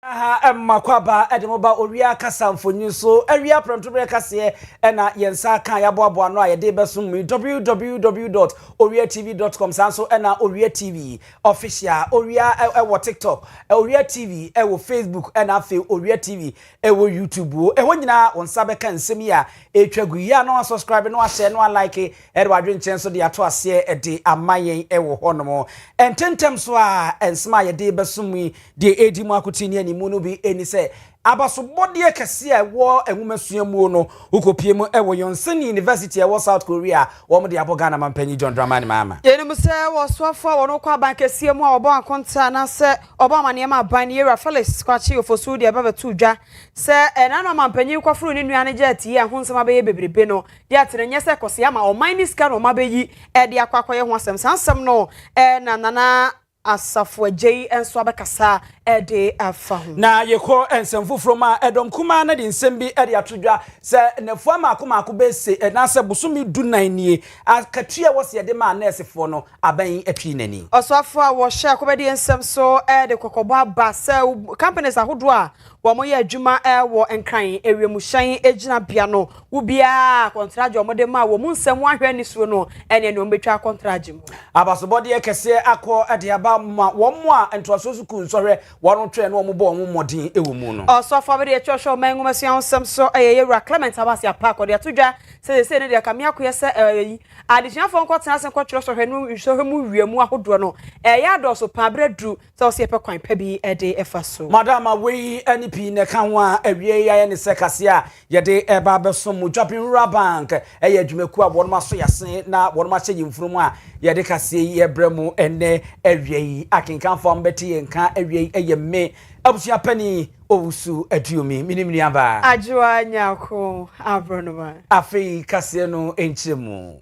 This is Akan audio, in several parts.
Makwaba Edemoba Owia Kaseɛ mfonyi so Owia Kaseɛ Kaseɛ na yensa kan yaboabo no ayede besum www.owiatv.com sanso na Owia TV official Owia ewo TikTok Owia TV ewo Facebook na fe Owia TV ewo YouTube ewo nyina wonsa beka nsem ya etwagu ya no subscribe no share no like edwadwe nchen so de ato ase ede amayen ewo honomo ententem so a ensema ayede besum de edimu akotini ani mu no bi eni se abasobode kese wo enwumasuamu no ukopiem ewo Yonsei University ewo South Korea wo de abogana mampanyi John Dramani mama yenim se wo soafo wo no kwa bankese mu a obo akonta na se obo amane ma ban yera Felix kwachi ofosu de babetu dwa se enano mampanyi kwafuru ni nuane jeti ye ho nsema be bebrebe no de atenenye se kose ama o minus scan o mabeyi e de akwakoye ho asem sansem no na asafo jei enso abekasa ede afa ho na yeko ensem fufuro ma edom kuma na de nsem bi ede atodwa se nefu amaako bese na se busumi dunan nie akatua wo se de ma nursefo no aban atwi nani osafo a wo hye akobedi ensem so ede kokobo aba se companies ahodo a wo mo ye adwuma wo enkran ewiamuhyan ejina bia no wo bia contract wo de ma wo mu nsem ahwe ni so no ene no betwa contract mu abasobode kese akọ ede aba ma wo mo a entoaso suku nsọhwe wono twe no mo bo mo modin ewo mu no osofo abede etwosho manwumasian nsem so eyeyura Clement Abasi apako de atodwa se ne de kamia koyese adisiafo nkotena se nkotwero so hwe no so hwe mu wiamu ahodo no ya doso pabredru se o se pe kwan pa bi ede efaso madama we NP ne kan ho a awie ya ne se kase a ye de eba beso mu Dwapin Rural Bank eye adwumaku a wono maso yase na wono ma hye yimfurum a ye de kase ye bremu ene awie akenkan fo mbeti ye nka awie eye me abusia pani owusu aduomi minimini aba ajwa nyako abronoma afi kase no enchemu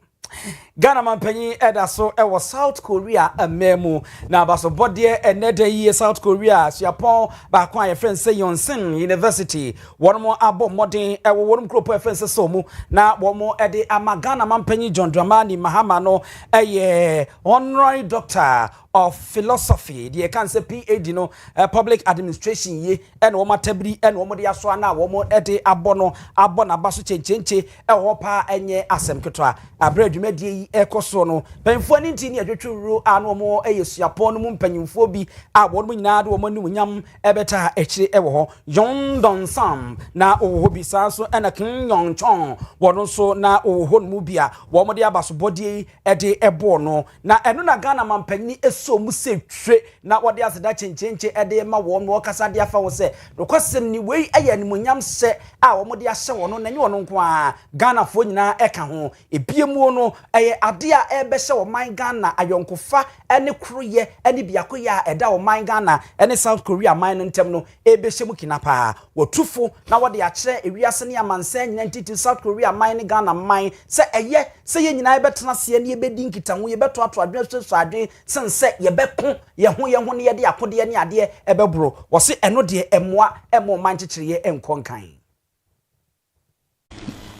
Ghana mampanyi edaso ewo South Korea amemu na abasobode enede yi South Korea Japan ba kwa ye friend say Yonsei University wono abo modern ewo wono kropo ye friend so mu na womo ede ama Ghana mampanyi John Dramani Mahama no eye honorary doctor of philosophy the can say PhD no public administration ye ene wo matabri ene wo de aso na wo ede abo na baso chenchenche ewo pa enye asem ketwa abradwumadie ekoso no penfo ni ntini adwetwuru anu mo eyesuapon no mu mpanyimfo bi a wo nyina de wo manu nyam ebeta ekire ewo ho Yongdon Sam na owo bi sanso ena Kim Yong Chong wo so na owo no mu bia wo de abasobodie ede ebo no na eno na Ghana mampanyi so mu se twe na wode aseda chenchenche ede ma wo no kasa de afa wo se nokwasem ni wei aya ni munyam se a wo de ahye wo no na nye wo no nko a Ghana fo nyina eka ho ebiemu no eye ade a ebe hye wo man Ghana ayonkofa ene kroye ene biakoye a eda wo man Ghana ene South Korea man ntem no ebe hye mu kinapa wo tufo na wode akire ewiase ne amansa nyina ntiti South Korea man ne Ghana man se eye se ye nyina ebe tena se ne ebe dinkita ho ye beto ato adwen so adwen sense ye beko ye ho ne ye de akode ne ade ebebro wo se eno de emoa emo man kikire enkonkan.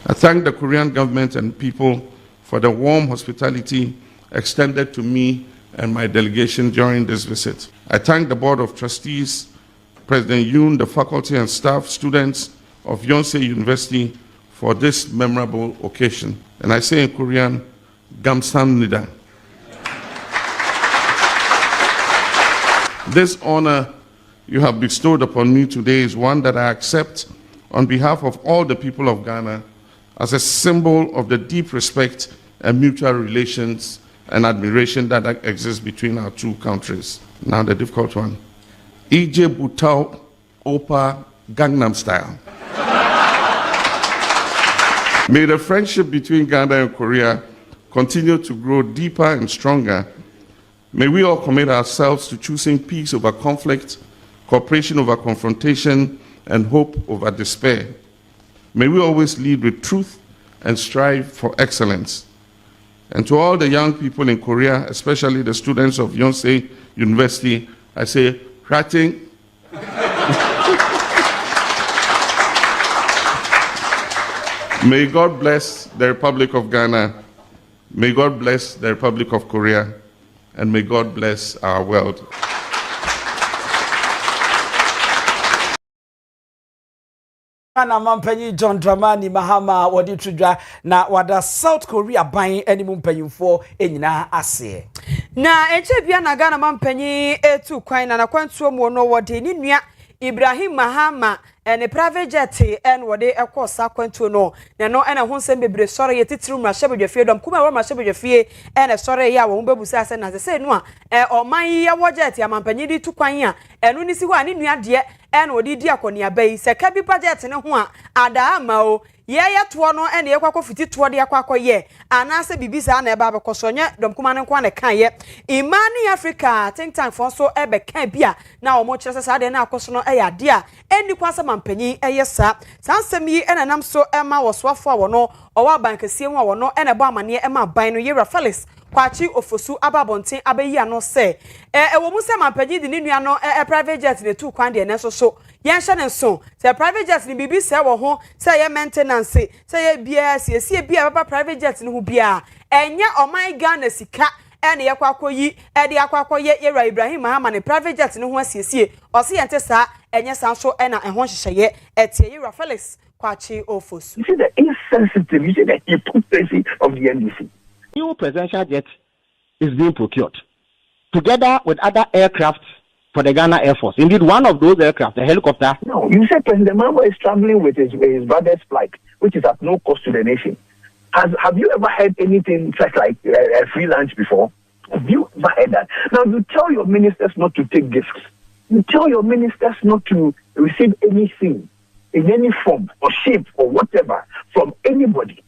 I thank the Korean government and people for the warm hospitality extended to me and my delegation during this visit. I thank the Board of Trustees, President Yoon, the faculty and staff, students of Yonsei University for this memorable occasion. And I say in Korean, Gamsamnida. This honor you have bestowed upon me today is one that I accept on behalf of all the people of Ghana as a symbol of the deep respect and mutual relations and admiration that exists between our two countries. Now the difficult one. EJ Butao Opa Gangnam Style. May the friendship between Ghana and Korea continue to grow deeper and stronger. May we all commit ourselves to choosing peace over conflict, cooperation over confrontation, and hope over despair. May we always lead with truth and strive for excellence. And to all the young people in Korea, especially the students of Yonsei University, I say, Rating. May God bless the Republic of Ghana. May God bless the Republic of Korea. And may God bless our world. Ana mampanyi John Dramani Mahama wadi tudwa na wada South Korea ban animu mpanyimfo enyina ase. Na enche bia na Ghana mampanyi etu kwan na kwantuo mu no wodi ni nua Ibrahim Mahama ene private jet en wode ekosa kwantuo no na no ena ho nsem bebre sore yetitiru ma hyebedwafie dom kuma wa ma hyebedwafie ene sore ya wo bebusa ase na se no a oman ya wo jet ya mampanyi di tu kwan a enu ni si ho ani nua de en wode di akoni abai se ka bi budget ne ho a ada ama o ye to no ene ye kwakọ fiti to de akwakọ ye anase bibisa na eba bekosonye dom kuma ne kwa ne kan ye Imani Africa think tank for so ebe kan bia na omo kyerese sa de na akoso no eya de a eni kwasa mampanyi eyesa sansem yi ena nam so ema woswafo a wono owa bankasie mu a wono ena bo amane ema ban no Yera Felix kwachi ofosu ababonten abayi ano se ewo mu se mampanyi di ne nua no private jet ne tu kwan de ne so yen hye ne so se private jet ne bibi se wo ho se ye maintenance se ye bia sie bia baba private jet ne ho bia enya oman Ghana sika ene ye kwakoyi ede akwakoye Yera Ibrahim Mahama ne private jet ne ho asiesie o se yente sa enye san so ena ehon hyehyeye etie Yera Felix kwachi ofosu. You see the insensitive, you see the hypocrisy of the NDC. New presidential jet is being procured together with other aircraft for the Ghana Air Force. Indeed, one of those aircraft, the helicopter. No, you said President Mahama is traveling with his brother's flight, which is at no cost to the nation. Have you ever heard anything such like a free lunch before? Have you ever heard that? Now, you tell your ministers not to take gifts. You tell your ministers not to receive anything in any form or shape or whatever from anybody.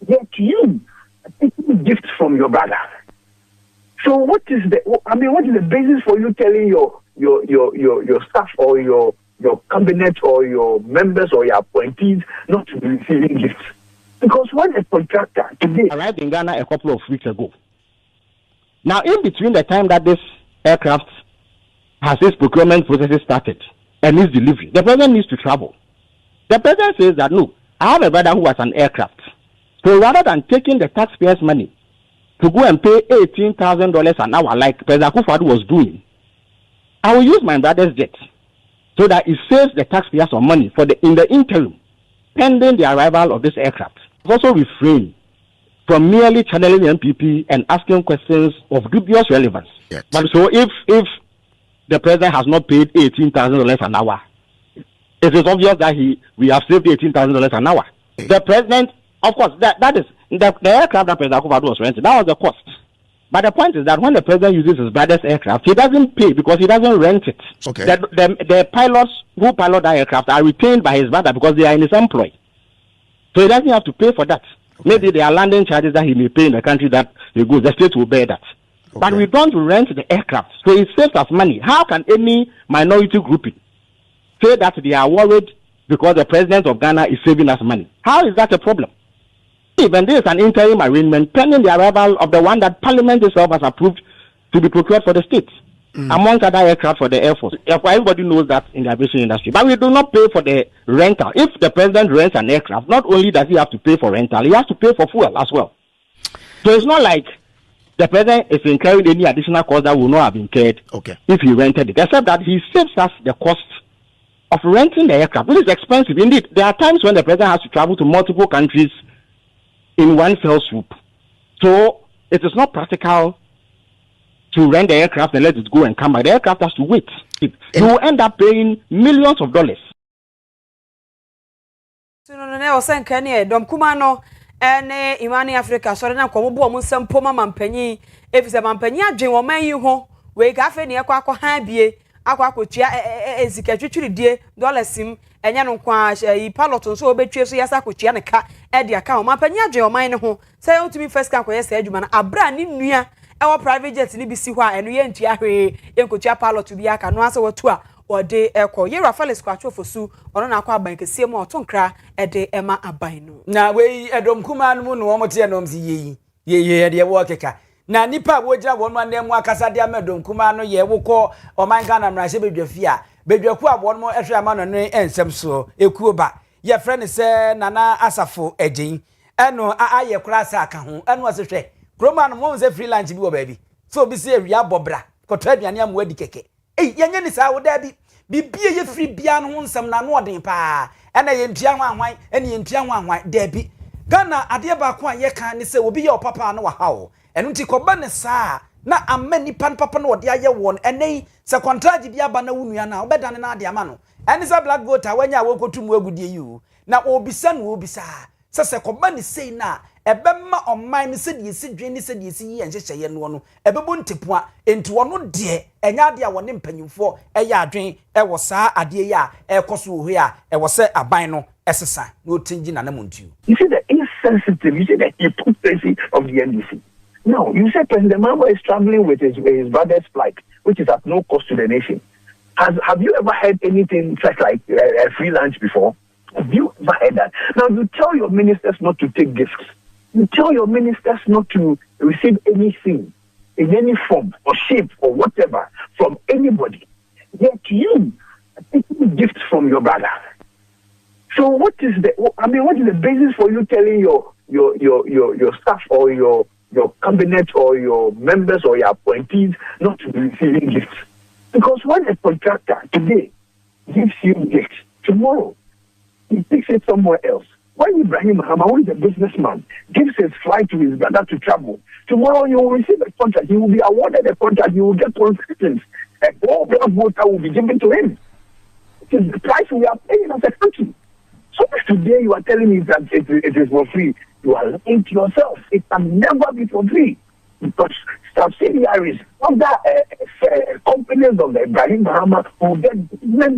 Yet you are taking gifts from your brother. So what is the basis for you telling your staff or your cabinet or your members or your appointees not to be receiving gifts? Because when a contractor today arrived in Ghana a couple of weeks ago. Now, in between the time that this aircraft has its procurement processes started and its delivery, the president needs to travel. The president says that, no, I have a brother who has an aircraft. So rather than taking the taxpayers' money to go and pay $18,000 an hour like President Akufo-Addo was doing, I will use my brother's jet so that it saves the taxpayers some money in the interim, pending the arrival of this aircraft. Also refrain from merely channeling the MPP and asking questions of dubious relevance. Yes. But so if the president has not paid $18,000 an hour, it is obvious that we have saved $18,000 an hour. The president, of course, that is the aircraft that President Akufo-Addo was renting. That was the cost. But the point is that when the president uses his brother's aircraft, he doesn't pay because he doesn't rent it. Okay. The pilots who pilot that aircraft are retained by his brother because they are in his employ. So he doesn't have to pay for that. Okay. Maybe there are landing charges that he may pay in the country that he goes. The state will bear that. Okay. But we don't rent the aircraft, so it saves us money. How can any minority grouping say that they are worried because the president of Ghana is saving us money? How is that a problem? Even this is an interim arrangement pending the arrival of the one that Parliament itself has approved to be procured for the states, amongst other aircraft for the Air Force. Everybody knows that in the aviation industry. But we do not pay for the rental. If the president rents an aircraft, not only does he have to pay for rental, he has to pay for fuel as well. So it's not like the president is incurring any additional cost that will not have incurred if he rented it, except that he saves us the cost of renting the aircraft, which is expensive. Indeed, there are times when the president has to travel to multiple countries in one fell swoop. So it is not practical to rent the aircraft and let it go and come back. The aircraft has to wait. You will end up paying millions of dollars. Ene Imani Africa so na ko mo mo sempo mama mpanyi efise mampanyi adwen wo man yi ho we ka fe ne akwa ha bie akwa akotua ezika twitwiridie $sim enye no kwa yi pilot so obetwe so yasa akotua ne ka e de aka wo mampanyi adwen wo man ne ho say ultimate first kan koye say adwuma na abra ne nua e private jet ni bi si ho a eno ye ntua hwe enkotua pilot bi aka no ase wotu a ode eko Yera Felix kwacho fosu ono na akwa aban kesie mu otonkra ede ema aban no na we edom kuma no mu no omote enom si ye de wo keka na nipa wogira wonu anem akasa de amedom kuma no ye wokọ oman Ghana mrahye bedwafi a bedwaku abon mo ehwe ama no ne ensem so ekuo ba ye frɛ ne se nana asafo agyin eno aye kurasa aka ho eno asehwe kroma no mo nze freelance bi wo ba bi so bi se awia bobra kotọ aduane amwadi keke yenye ni sa wo da bi bibie ye free bia no nsem na no odin pa ena ye ntua hwanhwan ene ye ntua hwanhwan debi Ghana ade ba ko an ye kan ni se obi ye opapa na wa hawo eno nti koba ne saa na amma nipa papa na ode aye won ene se contract bi aba na wunua na obedane na ade ama no ene se black voter wanya wokotum agudie yi na obisa no obisa se koba ne sei na ebemma online ne se die si dwen ne se die si yi enhyehye no no ebebo ntepua enti wono de enya ade a wone mpanyimfo eya adwen ewo saa ade ya ekoso ohu a ewo se aban no esesa na otingi na namontu. You see the insensitive, you see the hypocrisy of the NDC. Now, you say President Mahama is traveling with his brother's flight, which is at no cost to the nation. Have you ever heard anything such like a free lunch before? Have you ever heard that? Now, you tell your ministers not to take gifts. You tell your ministers not to receive anything in any form or shape or whatever from anybody. Yet you are taking gifts from your brother. So what is the basis for you telling your staff or your cabinet or your members or your appointees not to be receiving gifts? Because when a contractor today gives you gifts, tomorrow he takes it somewhere else. When Ibrahim Mahama, who is a businessman, gives his flight to his brother to travel, tomorrow you will receive a contract. He will be awarded a contract. He will get concessions. A whole black voter will be given to him. It is the price we are paying as a country. So if today you are telling me that it is for free, you are lying to yourself. It can never be for free. Because subsidiaries of the companies of the Ibrahim Mahama will get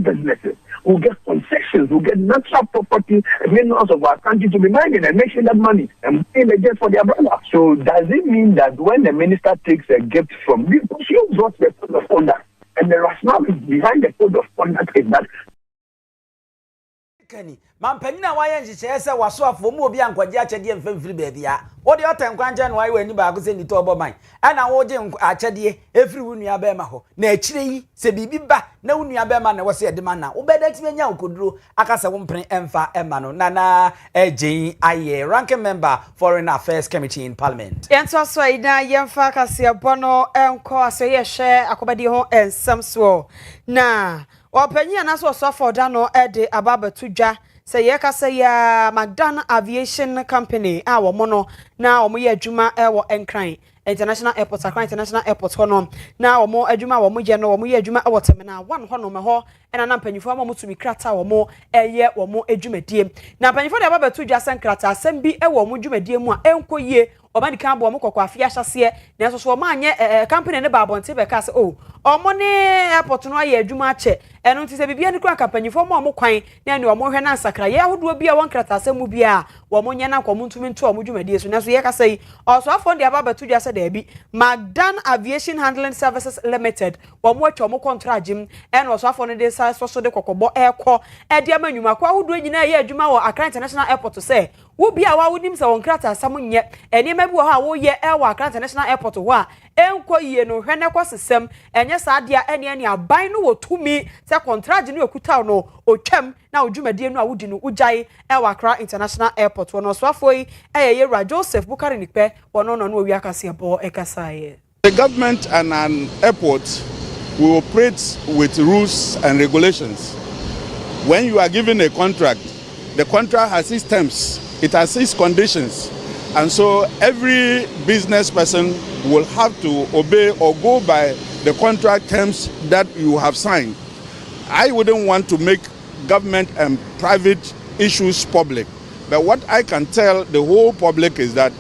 businesses, will get concessions, will get natural property, minerals of our country to be mining and making that money and paying again for their brother. So does it mean that when the minister takes a gift from you, because you brought the code of conduct, and the rationale behind the code of conduct is that Mampanyina waye nhyehyɛ sɛ waso afo mu obi ankwaje akyɛde mfamfiri baabi a wo de otankwanje no waye wani ba agose ni to oboman ɛna wo je akyɛde efiri wo nua ba ma ho na akyire yi sɛ bibi ba na wo nua ba ma na wo sɛ de ma na wo bɛda timi nya okoduro akasa wo mpren emfa ema no nana Ejin Aye, ranking member Foreign Affairs Committee in Parliament. Yento so ida yemfa Kaseɛ bono enko asoye hye akobadi ho ensam so na opanyi anaso sofo da no de ababatu dwa se ye kasa ya Magdan Aviation Company a wo no na wo ye adwuma e wo Enkran International Airport Accra International Airport hono na wo adwuma wo ye no wo ye adwuma e wo terminal 1 hono me ho ena na mpanyifo mo tumi krata wo eye wo adwumadie na mpanyifo de ababatu dwa sen krata asem bi e wo adwumadie mu a enko yie Obani kan bo mo kokwa afia hyase na so so ma anye company ne ba abonte be ka se omo ne airport no aye adwuma ache eno nti se bibia ne kwa kampanyifo mo kwan na ne omo hwe na nsakra ye ahodo bia won krata asem bia wo mo nya na kwa ntumi nto omo dwumadie so na so ye ka se also afọ de ababatu dwa se da bi Magdan Aviation Handling Services Limited wo mo atwa mo contract jim eno also afọ ne de so de kokobo ekọ e de amanyuma kwa ahodo nyina ye adwuma wo Accra International Airport se wo bia wa wonim se won krata asam nye eni ma bi wo ha wo ye ewa Accra International Airport ho a enko yie no hwe ne kwasesem enye saadia ene aban no wotumi se contract no ekuta no otwam na odwumadie no a wodi no ugyae ewa Accra International Airport no so afoi Yewra Joseph Bukari Nikpe wono no Owia Kaseɛ bo ekasaye. The government and an airport will operate with rules and regulations. When you are given a contract, the contract has its terms, it has its conditions. And so every business person will have to obey or go by the contract terms that you have signed. I wouldn't want to make government and private issues public. But what I can tell the whole public is that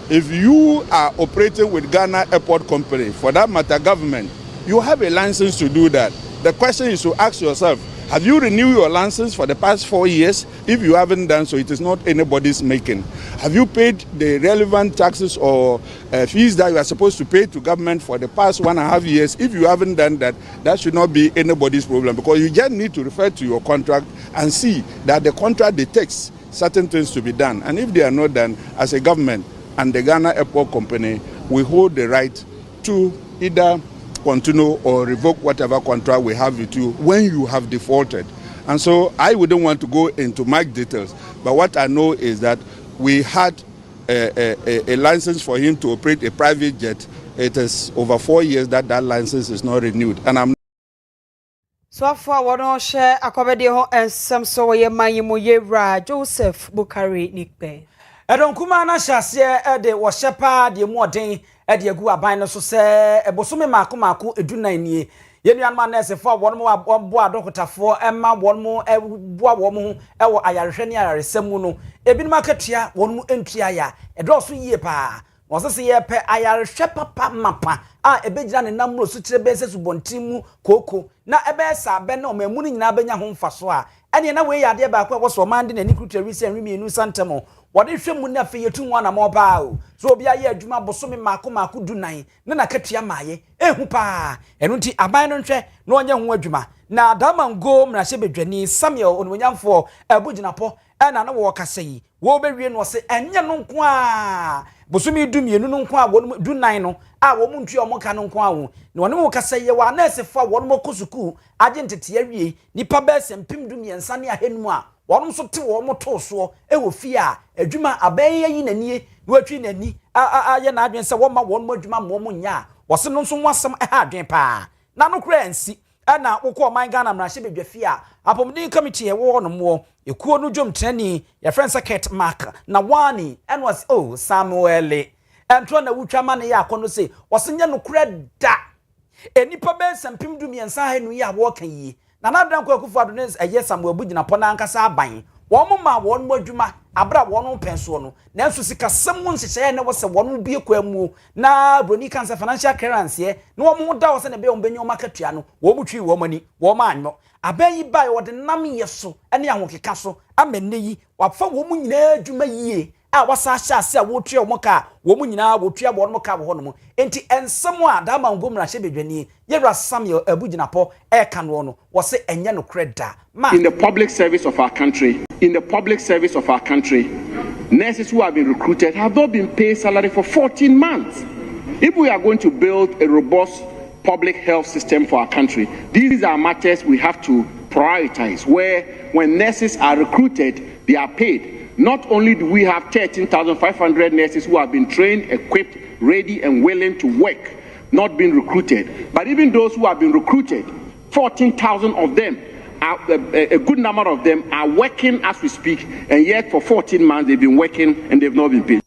if you are operating with Ghana Airport Company, for that matter government, you have a license to do that. The question is to ask yourself, have you renewed your license for the past 4 years? If you haven't done so, it is not anybody's making. Have you paid the relevant taxes or fees that you are supposed to pay to government for the past 1.5 years? If you haven't done that, that should not be anybody's problem, because you just need to refer to your contract and see that the contract detects certain things to be done. And if they are not done, as a government and the Ghana Airport Company, we hold the right to either continue or revoke whatever contract we have with you when you have defaulted. And so I wouldn't want to go into my details, but what I know is that we had a license for him to operate a private jet. It is over 4 years that license is not renewed. And I'm So far, one or share a comedy and some so ye Mayemo Joseph Bukari Nickbe. Edon Kumana Shasia, de was shepherd, the more day, at the Agua Bino so say, a bosume maku edunani. Yenian man as for one more boa doctor for Emma, one more a boa woman, our Irishania, Semuno, a bin marketia, one more entria, a draw 3 year pa. Was a year per Irish papa mapa, a bejan and number of such bases bontimu, cocoa, na a besa, beno, me mooning nabenya home for soa. And in a way, I dear back was commanding and equity recent remain new Santamo. What if you would not fear 2 1 more bow? So be a year, Juma Bosumi Makuma could do nine, Nana Katia Maye, Hupa, and Unti Abanon Tre, no young Wajuma. Now, Daman go, Mnashebe Jenny, Samuel, on William for a Bujinapo, and Owia Kaseɛ. Wobe was say, and Yanon Qua. Bosumi dum ye nunu kwa wonu du nan no a wo mu ntwe o moka no kwa wo no ne wo kasa ye wa na sefa wonu mokosuku agentete awie nipa ba sempim dum ye nsa ne ahenum a wonu so te wo mo to so e wo fie a adwuma abaye yi nanie no atwi nani ye na adwen se wo ma wonu adwuma mo mo nya wo se no so wasam e ha adwen pa na no kra ansi na wokọ man Ghana mrahye bedwafie a apomni committee e wo no mo ekuo no dwom trani ya friend secret mark na wani and was Samuel entro na wutwa ma ne ya akono se wosenye no kura da enipa be sampim du miensa ha nu ya wo kan yi na nadan ko akufo ado ne eye Samuel bugina pona ankasa aban wo mo ma wo no adwuma abra wo no penso no na enso sika sem wo nhyehyɛ ne wo se wo no bie kwa mu na broni cancer financial clearance na wo mo da wo se ne be wo benyo makatua no wo mu twi wo mani wo ma anyo abayi bai wo de nam yeso ene ahokeka so amenne yi wafa wo mu nyina adwuma yie a wasa hyase a wo tue wo ka wo mu nyina wo tue wo no ka wo no enti ensem a da man gomra hye bedwani yewra Samuel abuginapo e ka no no wo se enye no kreda in the public service of our country nurses who have been recruited have not been paid salary for 14 months. If we are going to build a robust public health system for our country, these are matters we have to prioritize, where when nurses are recruited, they are paid. Not only do we have 13,500 nurses who have been trained, equipped, ready and willing to work, not being recruited, but even those who have been recruited, 14,000 of them, a good number of them are working as we speak, and yet for 14 months they've been working and they've not been paid.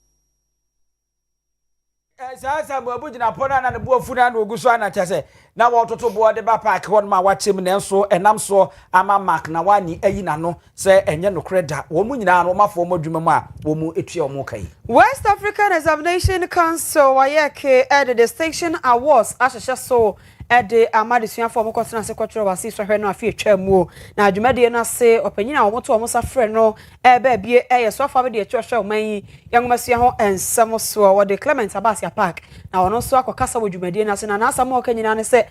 Sasa bugina pona na bo funa na oguso ana chese na wo toto bo de ba park won ma wachem na enso enam so ama mark na wani ayi na no se enye no kreda wo mu nyina no mafo mo dwuma mu a wo mu etue o mo kai. West African Examination Council wayeke at the Distinction Awards asheshe so ede amadesua fo mo kwatena se kwatro wase sohwe no afi etwa mu na adwumade na se opanyina wo moto wo safre no ba bie so afa be de etwa oman yangomasua ho ensem so wo de Clement Abasia Park na wono so akokasa wo dwumade na se na asam o kanyina ne se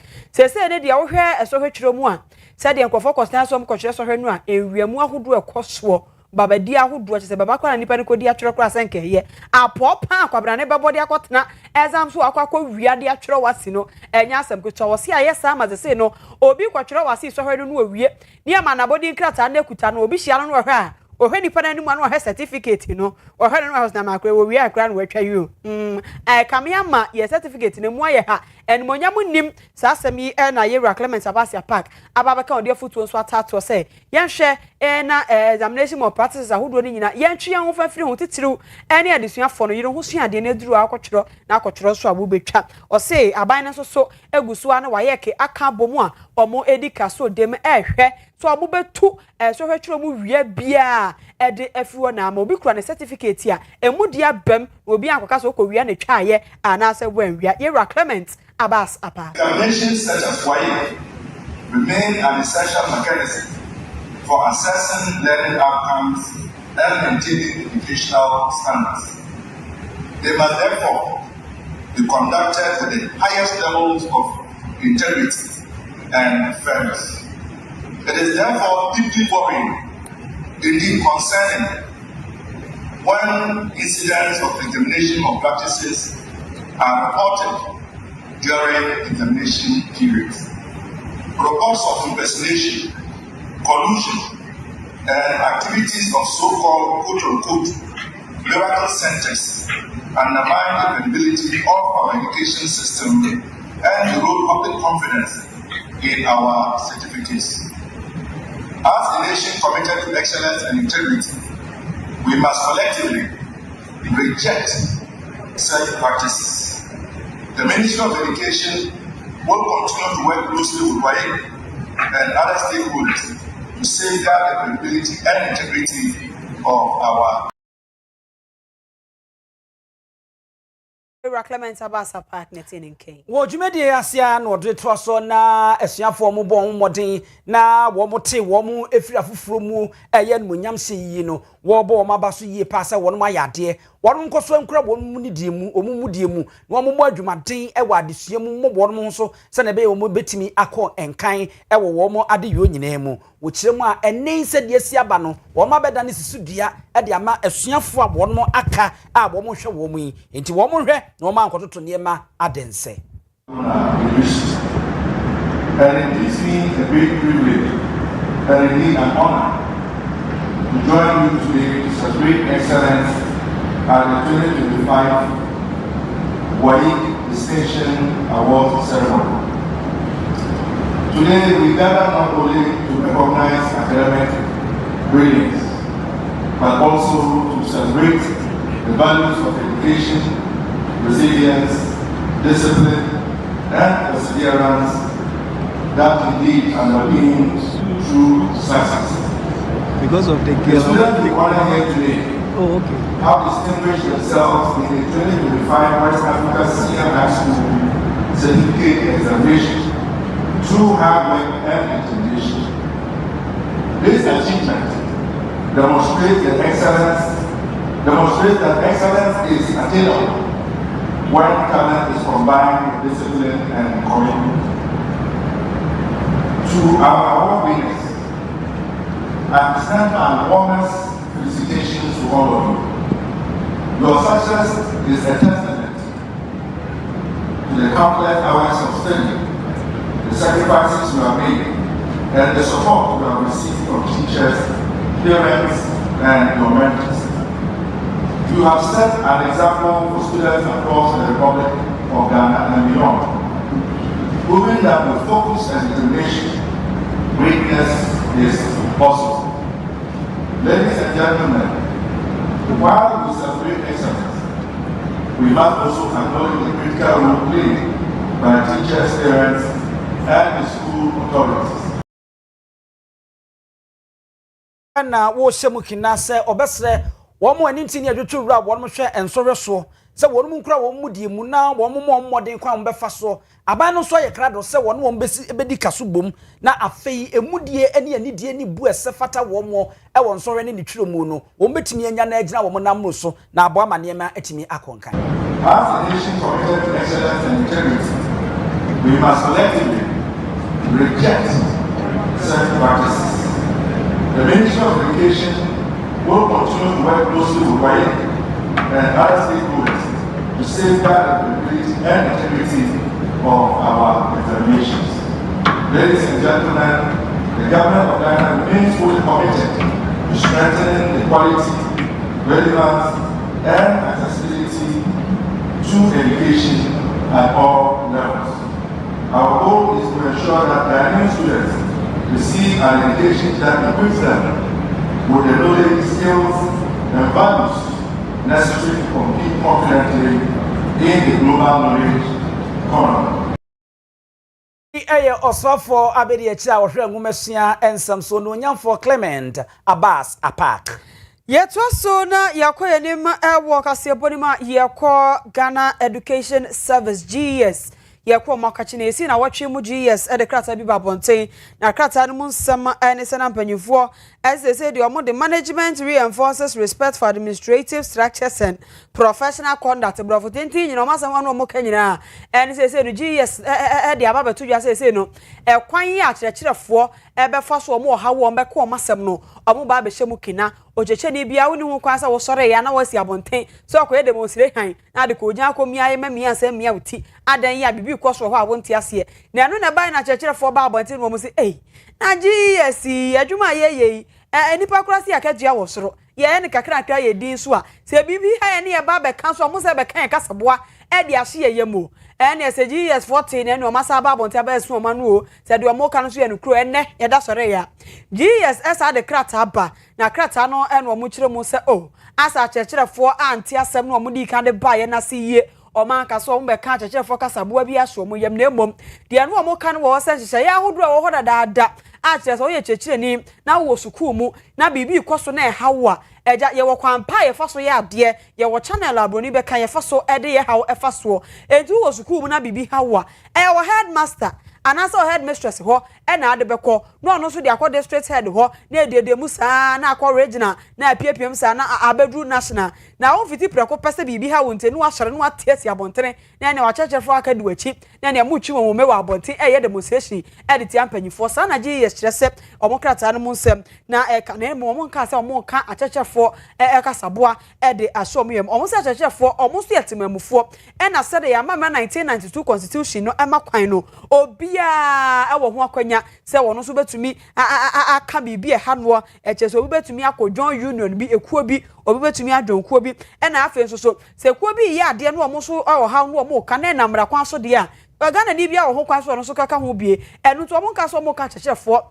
ne de wo hwe esohwe twiro mu a se de nkofo kwatena so mo kwatro sohwe no a ewiamu ahodo ekoso baba di ahodo che se baba kwa nipa ne kodi atwero kwa senke ye apopa akwabra ne babo de akotena exam so akwa wia de atwero wasi no enya asem kwetwa wasi ayesa ama se no obi kwatwero wasi so hwe no awie ni ama na body nkrata na kuta no obi hia no hwe a ohwe nipa na nimu no hwe certificate no ohwe no house na makwe wo wia akra no watwa you kamia ma ye certificate ne mu aye ha en monyam nim sa asem yi na yewra Clement Abasia Park ababaka odi afutu nso atato se yenhwe na examination of practices ahodo ni nyina yentwe ho fafiri ho titiru ene adesua fo no yiro ho sua de na duru akotwero na akotwero so abobetwa o se aban na so egusu ana wayeke aka bomu a omo edika so dem ehwe so abobetu so hwetwero mu wie bia ede afiwo na ama obi kura ne certificate a emu dia bam obi akoka so ko wie na twaye ana se wanwia yewra Clement Abasia Park. Examinations such as WAEC remain an essential mechanism for assessing learning outcomes and maintaining educational standards. They must therefore be conducted with the highest levels of integrity and fairness. It is therefore deeply worrying, indeed concerning, when incidents of examination of practices are reported during examination periods. Reports of impersonation, collusion, and activities of so-called quote-unquote miracle centers undermine the credibility of our education system and erode public confidence in our certificates. As a nation committed to excellence and integrity, we must collectively reject such practices. The Ministry of Education will continue to work closely with WAEC and other stakeholders to safeguard the credibility and integrity of our Clement Abasa partner in King. Wo jumedi asia no de toaso na asuafo mo bon modin na wo mote wo mu efira fufuro mu eye no nyam se yi no wo bo ma baso yi pasa wo no ayade wo no nkoso nkura wo mu ni die mu omumu die mu wo mo adwumaden e wa adesua mu mo bo no so se na be wo mo betimi akọ enkan e wo mo ade yo nyina mu wo kire mu a enen se de asia ba no wo ma beda ne sisudua e de ama asuafo a wo no aka a wo mo hwe wo mu yi enti wo mo hwe na wo ma nkototo niema adense. And it gives me a great privilege and indeed an honor to join you today to celebrate excellence at the 2025 WAEC Distinction Award Ceremony. Today we gather not only to recognize academic brilliance, but also to celebrate the values of education, resilience, discipline, and perseverance that indeed underpins true success. Because of the The students we honor here today have distinguished themselves in the 2025 West Africa Senior High School Certificate Examination through hard work and determination. This achievement demonstrates that excellence is attainable when talent is combined with discipline and commitment. To our award winners, I extend our warmest felicitations to all of you. Your success is a testament to the countless hours of study, the sacrifices you have made, and the support you have received from teachers, parents, and your mentors. You have set an example for students across the Republic of Ghana and beyond, proving that with focus and determination, greatness is possible. Ladies and gentlemen, while we celebrate excellence, we must also acknowledge the critical role played by teachers, parents, and the school authorities. Na wo shemu kinase obesre wo mo ani ntini adwotwo wura wo mo hwe ensore so se wo mo nkura wo mo die mu na wo mo mmodin kwa mo befa so aban no so ye krado se wo no bedi kaso bom na afei emudie ani anidie ni bu ese fata wo mo e wo nsore ne ni twiro mu no wo betimi anya na agina wo mo namro so na abo amane ma etimi akonkan. As a nation committed to excellence and integrity, we must collectively reject such practices. The Ministry of Education will continue to work closely with WAEC and other stakeholders to safeguard the credibility and integrity of our examinations. Ladies and gentlemen, the government of Ghana remains fully committed to strengthening the quality, relevance, and accessibility to education at all levels. Our goal is to ensure that Ghanaian students receive an education that equips them with the knowledge, skills, and values necessary to compete confidently in the global knowledge economy. Eye osofo abedi echi a wohwe ngumesua ensam so no nyamfo Clement Abbas Apak. Yetwaso na yakoye nim Owia Kaseɛ bonima yekɔ Ghana Education Service GES yekɔ makachi na esi na watwe mu GES de krata bi babonten na krata no mu nsɛm ne sɛ na mpanyifo SSA de omo the management reinforces respect for administrative structures and professional conduct brofo tenti nyina omo asɛm no omo kanyina ne sɛ no GES de aba beto dwa sɛ no kwan yi a kyerɛkyerɛfo befa so omo ha wo mbɛkɔ omo asɛm no omo ba behye mu kina ojeche ni bia woni hu kwan sa wo sɔre ya na wasi abonten so akoye demonstration na de ko gyan akomi aye mamia asɛm mia wuti adan ya bibi kɔ so hɔ abonti ase na no na ban na kyerɛkyerɛfo ba abonten no mo se na GES adwuma ye enipa kura si akatua wo soro ye ne kakra ye din so a se bibi ha ye ne ye ba be kan so mo se be kan kaseboa di ahye yemo ene se GS 14 ene o masa ba bonte aba esu o manu se de o mo kan so ye no kro ene ye da sore ya GS esa de krata aba na krata no ene o mo kire mu se o asa chechirefo anti asem no o mo di kan de ba ye na se ye o man ka so o mbe kan chechirefo kasaboa bi ahye o mo yem na emom de no o mo kan wo se hyehyɛ ya hodro wo hoda daada a kire so ye chechire ni na wo sukuu mu na bibi ikoso na hawa eja ye wo kwampa ye faso ye ade ye wo channel abroni be kan ye faso ede ye hawo e faso eju wo sukuu mu na bibi hawa wo headmaster anasa o headmistress ho na ade beko no no so de akọ district head ho na edede mu saa na akọ regional na apiapiem saa na abedru national na wo fiti preko pese bibi hawo ntenu ahare no atesi abontere na wa chechefo aka di wachi na mu twi wo me wa abonte ye demonstration edit ampanyifo saa na je ye kyerese omokrata no mu nsem na ka na mo mo nka se omo ka achechefo kasaboa de asom yem omo se achechefo omo so yetemamufo na se de ya mama 1992 constitution no emakwan no obi ewo ho akwanya se wono so betumi aka bibi hano echeso obi betumi akodjon union bi ekuo bi obi betumi adwonkuo bi na afen so se ekuo bi ye ade no omo so o ha no omo ka na namra kwan so de a Ghana ni bia wo ho kwan so no so kaka ho bie enu to omo nka so omo ka chechefo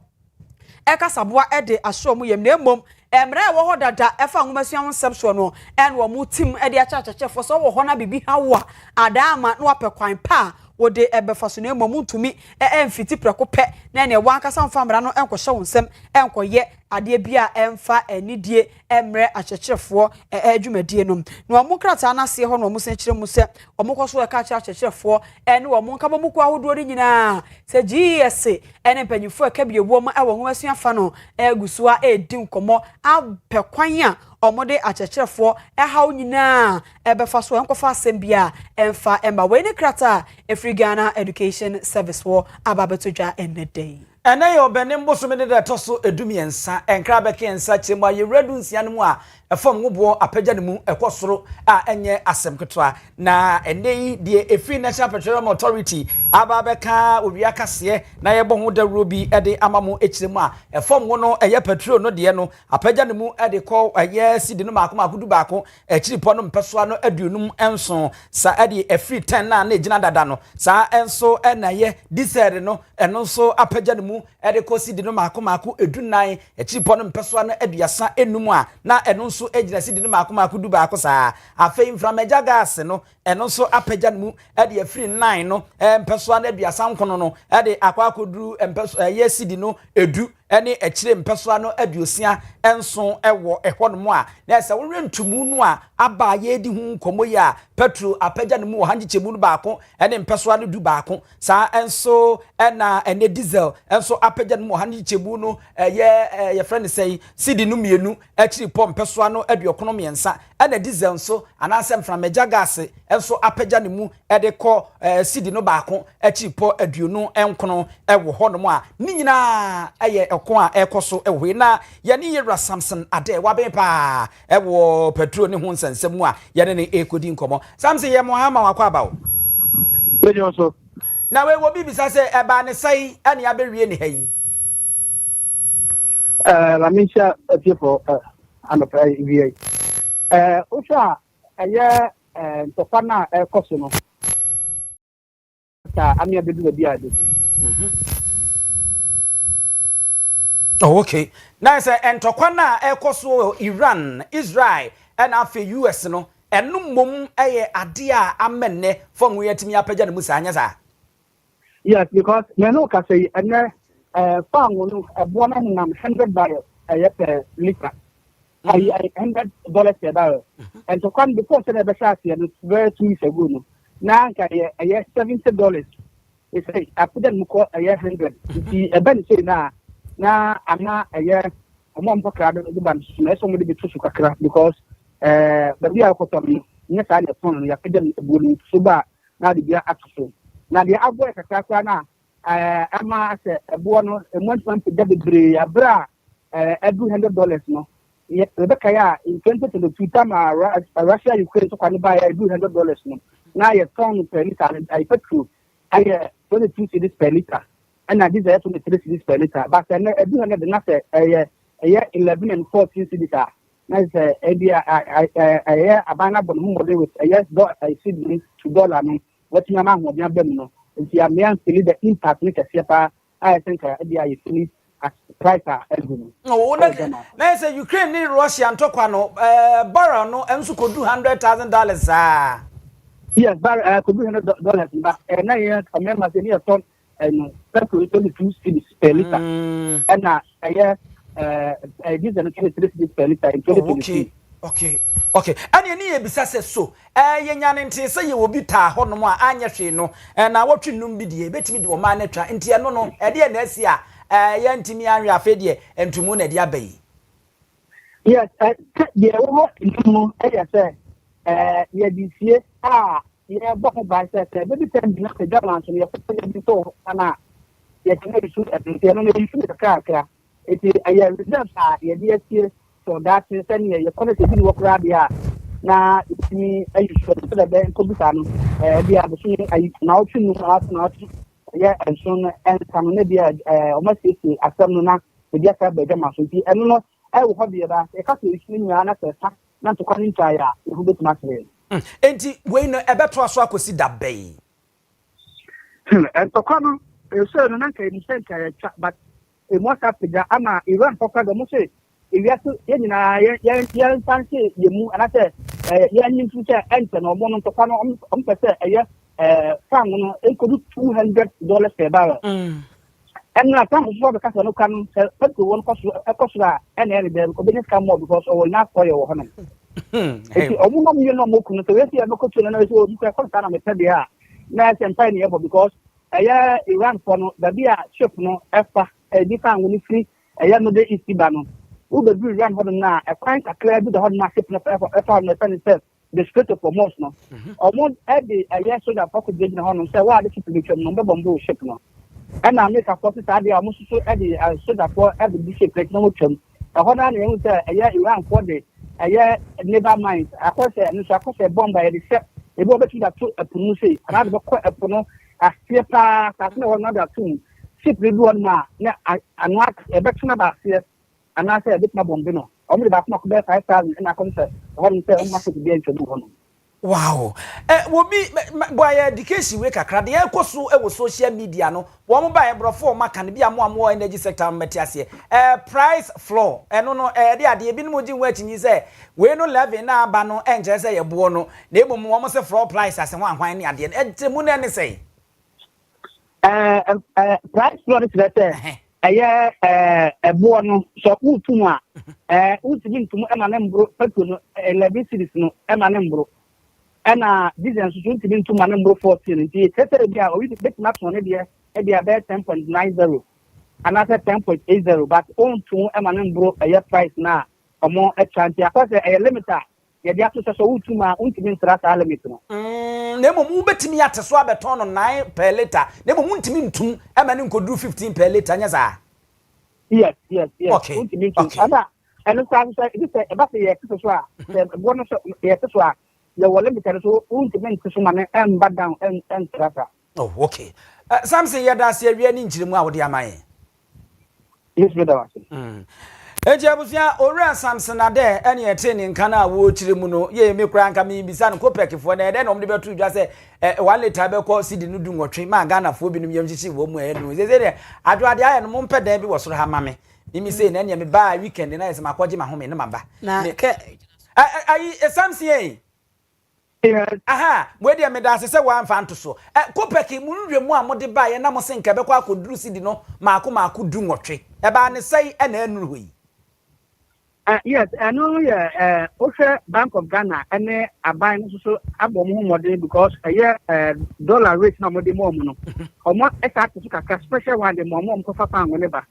kasaboa de asom yem na emom emre wo ho dada efa nwomasuam nsem so no en wo mu tim de acha chechefo so wo ho na bibi hawa adama no apekwan pa wode ebefaso na emom ntumi emfiti preko pe na ne wan kasa mfamra no enkohye wonsem enkoye ade bia emfa anidie emre achechefo adwumadie no na omokrata na se ho no omusen kire mu se omokoso ka cha achechefo ene omonka bomuko ahodo ri nyina se GS ene mpanyifo ka biewom ewo nwomasuam fa no egusua edi nkomo apekwan a omode achechefo hawo nyina ebefaso enkofa asem bia emfa emba we ne krata Free Ghana Education Service for Ababetodwa enedey ene yo benim boso me de toso edumiensa enkra beke ensa chemu aye redu nsia no mu a efom ngubo apagya ne mu ekosoro a enye asem ketwa na ene yi de Free National Petroleum Authority ababeka Owia Kaseɛ na yebo ho da robi ede amamu echiremu a efom wo no eye petrol no de no apagya ne mu ede kɔ eye sidi no makoma akudu baako echiripo no mpesoa no aduonum enso sa ede Free 10 na ejina dada no sa enso na ye diesel no eno so apagya ne mu ede kosi di no makomako edunan echiripo no mpesoa no aduasa enum a na eno so ejina sidi no makomako du baako saa afei inframeja gas no eno so apagya ne mu ede Free 9 no mpesoa no aduasa nkono no ede akwakoduru mpesoa ye sidi no edu ene echire mpesoa no aduosia enso ewo ehonmo a na se wo rentumu no a aba ye di hu komo ya petrol apagya ne mu wo hanji chemu no baako ene mpesoa no du baako saa enso ena ene diesel enso apagya ne mu hanji chemu no ye friend say sidi no mienu echiri pom mpesoa no aduokono miensa ena diesel nso anasem from meja gas enso apagya ne mu ede ko sidi no baako echiri po aduonu enkono ewo hono a ni nyina eye ko a ekoso ehwe na ye ne yera Samson ade wabe pa ewo petrol ne ho nsensemu a ye ne ekodi nkomo Samson ye mo ama wakwa bawo so na we wo bibisa se eba ne sai ane abewie ne hayi la misha people and the Usha eye tofana ekoso no ta ami abedu bi ade oh okay na say entokwa na ekoso Iran Israel and afi US no enum mom eye ade a amenne from we yatimi apagya ne musa anya sa yes because me no ka say ene farm no ebo na nam $100 per liter $100 per barrel and to come before say be sha say no very 2 weeks ago no na nka ye $70 it's say apagya ne ko 100 ti ebe say na ama omo mpokra do ban na so mo de bitu kakra because the bia ko to ni sa na phone ya kede bulu so ba na de bia akso na de abo kakra na ama se ebo no mo ntan pe de bebre abra $100 no ye be kaya in 2022 time Russia Ukraine so kwani ba $100 no na ye ton per liter I petrol I 22 cedis per liter and I did 23 cedis per liter but $100 na say 11 and 14 cedis nice abana bon mo with yes I see $2 no what you na ho bia bem no nti am yan feel the impact we kase pa I think I feel as price everything no na say Ukraine ni Russia ntokwa no barrel no enso kodu $100,000 ah yes barrel could be $100 but na here remember say near ton and petrol 22 cedis per liter and na diesel 23 cedis per liter in 2022 okay ani ni ebisa se so ye nyane nte se ye obi ta ho no a anya hwe no na wotwe num bi de betimi de o ma na twa nte no no de na asi a ye ntimi anwe afa de entumu na de abai yes the wo ntumu say ye di sie ye bo ba say baby time na the balance ye put ye to ana ye can be shoot at the no you shoot the car it ye reserve ye di sie so that is any ye quality bi work ra dia na itimi ayi so the ben ko bisa no dia bo so ayi na o twinu na ye enso en kam na dia o ma sisi asam no na dia ka be jama so ti eno no ai wo hobby ba e ka so isi nyina na sa na to kwani ntaya e hu betima sele enti we no ebeto aso akosi da bai en to kwano e so no na ka ni senta ya but e mo sa pija ama Iran papa ga mo se e wi aso ye nyina ye sanse ye mu ana se ye nyin fu se ente no mo no to kwano om pese ye farm no e ko $200 per barrel and na time before because no can put to one cost and any there ko business come more because I will not for your honor o mo no no mo kunu so we see no ko tuna na so you can na me tell dia na sem fine here because aya Iran for no da bia ship no efa di fan woni free aya no de isiba no u be bi Iran ho na e kwan ka clear bi the hot market no efa no pen itself the state of promotion no o mo e di aya so da pocket dey na ho no say wa de ship bi no be bombo ship no and I make a forty idea almost so Eddie so that for every bishop like no term. A honor and a year Iran for the a year never mind. I course and so I course a bomb by the set. They go back to that two a pronunciation. Another quite a prono a sphere pass as no another two. Ship the one ma and what a better about here and I say a bit more bombino. Only about not bear 5,000 in a concert. One say must be able to do one. Wow. Wo bi boy education we kakra de ekoso e wo social media no wo mo ba e brofo maka ne bia mo energy sector metiase price floor eno no de ade bi no mo gi wo atinyi se we no level na aba no enje se ye bo no na ebom wo mo se floor price ase ho ahwan ne ade entemu na ne sei price floor is better aya ebo no so utum a utimi ntum e ma ne mbro petrol no 11 cities no e ma ne mbro and this is to be to number 14. We bet not on it, 10.90 and after 10.80, but on to Emanembro a year price now or more a chance. A limiter, you have to so to my own limit. Nemo move bet me at a swab a ton on 9 per liter. Never want to mean to Emanim could do 15 per liter. Yes. Okay. And it's about the bonus of the limiter so won't mean to someone and back down and tracker. Oh, okay. Something ya da se wi ni nchirimu a wo de amaye. Yes, brother. Ejabusia ora Samson ade ene eteni nka na wo chirimu no ye me kura nka me bisa no kopekifo na ede no mde betu dwa se 1 liter be ko sidi no du nwotwe ma Ghana fo binum yam chichi wo mu enu ze de adwade aye no mo mpeda bi wo soro ha mame mimi say na ene me ba weekend na ese makoje ma home ne maba na ke ayi Samson eh aha we de me da se wa mfa nto so kopeki mu nwemu a mo de ba ye na mo se nka be ko akoduru sidi no maako du nwotwe e ba ne sei e na enu hoyi. Yes, I know. Yeah, also Bank of Ghana and a buying so abom model because a year dollar rate no more the more no. Or more exact to special one the more coffee pound whenever.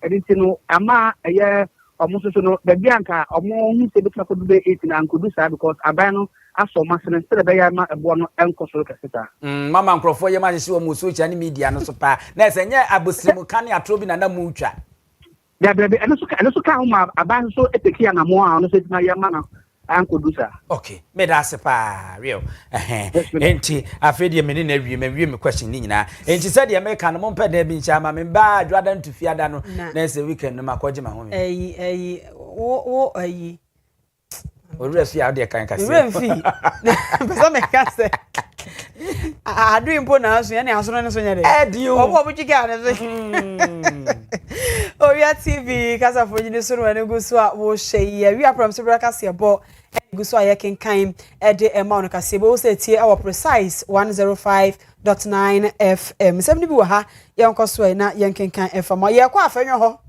I didn't know ama a year almost so no the Bianca or more who say because could be 18 and could do so because a bano as so much instead of a bono and cost Mama Crawford, your man is so much any media no so pa. Na se nye abosimu kan ya trobi na mucha. Yeah, baby, and also come about so epic and a more on the my man uncle do sir. Okay, me da se pa real. Enti afedi me ne wi me question ni nyina. Enti said the American mo pɛ da bi ncha ma me ba adwadan to fiada no na se weekend no makoje ma ho me. Wo Owia ya de kan Kaseɛ. Remfi. Pesa me Kaseɛ. Adu impo na aso ne aso no so nya de. Edio. Obo bujika na so. Owia TV kasa fo nyine so no ne gu so a wo hye wi apram so bra Kaseɛ bo gu so a ye kenkan de ema no Kaseɛ bo so tie our precise 105.9 FM. Semni bi wo ha ye nko so na ye kenkan FM. Ye kwa afenyo ho.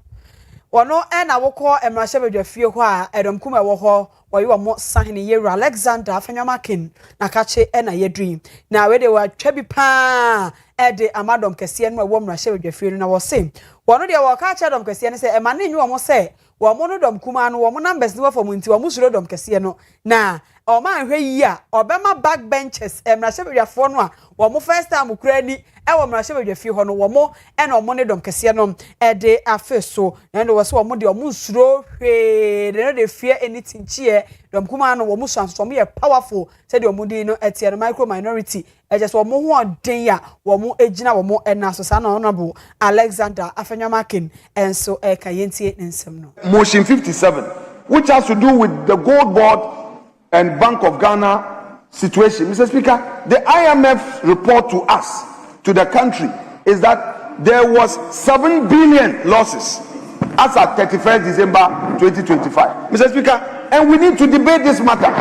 Wono na wokọ emrahye badwafie ho a edom kuma wo ho woyi wo mo sahene Yero Alexander afenyomakin na kache na yedrin na we de wa twa bi pa de amadom kese no wo emrahye badwafie no na wo se wono de wo ka che dom kese ne se e ma ne nyu wo mo se wo mo no dom kuma no wo mo numbers ni wo fo mo nti wo mo suro dom kese no na o ma hwe yi a obema backbenchers emrahye badwafo no a wo mo first time kura ni wo emrahye badwafie ho no wo mo na wo mo ne dom kese no de afeso na ndo wo se wo mo de wo mo suro hwe de no de fear anything chie dom kuma no wo mo so anso mo ye powerful said wo mo di no etie no micro minority just wo mo ho den ya wo mo egina wo mo na so sa na honorable Alexander afenyomakin enso ka yentie nsem no. Motion 57, which has to do with the Gold Board and Bank of Ghana situation. Mr. Speaker, the IMF report to us, to the country, is that there was 7 billion losses as at 31st December 2025. Mr. Speaker, and we need to debate this matter.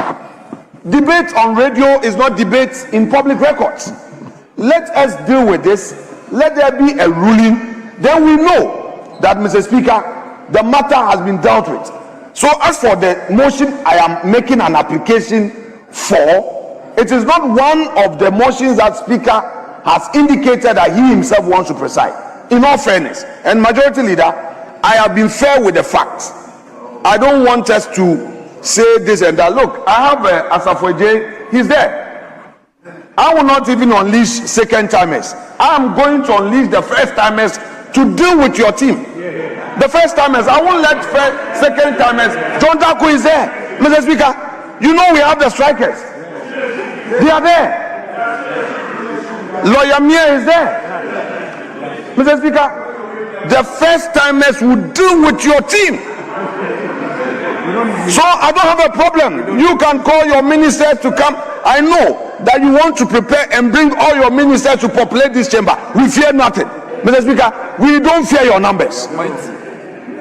Debate on radio is not debate in public records. Let us deal with this. Let there be a ruling. Then we know that, Mr. Speaker, the matter has been dealt with. So as for the motion I am making an application for, it is not one of the motions that Speaker has indicated that he himself wants to preside. In all fairness, and Majority Leader, I have been fair with the facts. I don't want us to say this and that. Look, I have Asafoje, he's there. I will not even unleash second timers. I am going to unleash the first timers to deal with your team. The first timers, I won't let second timers. John Daku is there. Mr. Speaker, you know we have the strikers. They are there. Lawyer Mia is there. Mr. Speaker, the first timers will deal with your team. So I don't have a problem. You can call your ministers to come. I know that you want to prepare and bring all your ministers to populate this chamber. We fear nothing. Mr. Speaker, we don't fear your numbers.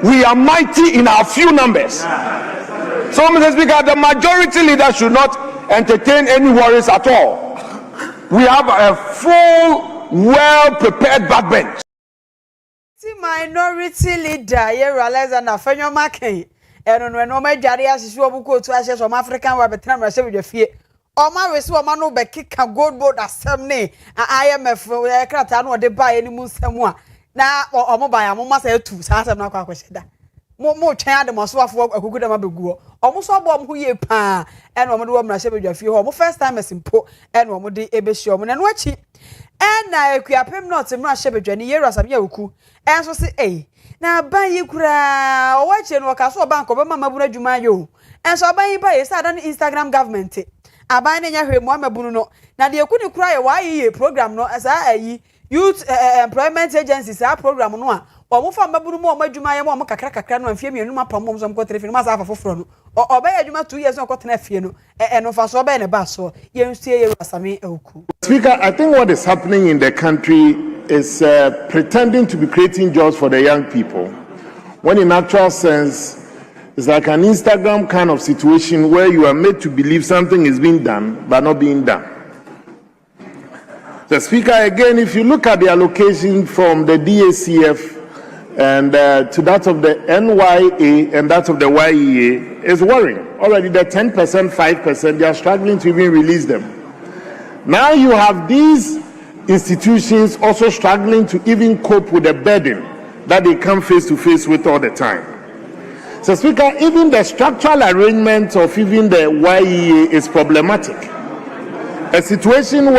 We are mighty in our few numbers. So, Mr. Speaker, the Majority Leader should not entertain any worries at all. We have a full, well-prepared backbench. Minority Leader Yero Alexander afenyomakin eno no ma dware asisi obuko to ahye so African wa betra mra se bedwafie o ma wese o ma no be kika Gold Board asem ne IMF ya krata no de ba ye ni mu nsemu a na o mo ba ya mo ma sa etu sa asem na kwa kwhyeda mo twen ade mo so afo akukuda ma beguo o mo so bo mo ho ye pa eno mo de wo mra se bedwafie ho mo first time simpo eno mo de ebehie o mo na no achi na ekuapem not mra se bedwani Yero asam ya oku enso se na ban yi kura o wache no ka so bank obema mabuna dwuma yo enso ban yi ba ye sa dan Instagram government aban ne nya hwe mo amabunu no na de eku ni kura ye wa yi program no asa ayi youth employment agencies a program no a o mo fa mabunu mo adwuma ye mo kakra no amfie mienu mapam mo so ko trefi no ma sa afoforo no o ba ya adwuma 2 years no ko tena afie no no fa so ba ne ba so ye nsie Yero asame oku. Speaker, I think what is happening in the country is pretending to be creating jobs for the young people, when in actual sense, it's like an Instagram kind of situation where you are made to believe something is being done, but not being done. The Speaker, again, if you look at the allocation from the DACF and to that of the NYA and that of the YEA, is worrying. Already the 10%, 5%, they are struggling to even release them. Now you have these institutions also struggling to even cope with the burden that they come face to face with all the time. So, Speaker, even the structural arrangement of even the YEA is problematic. A situation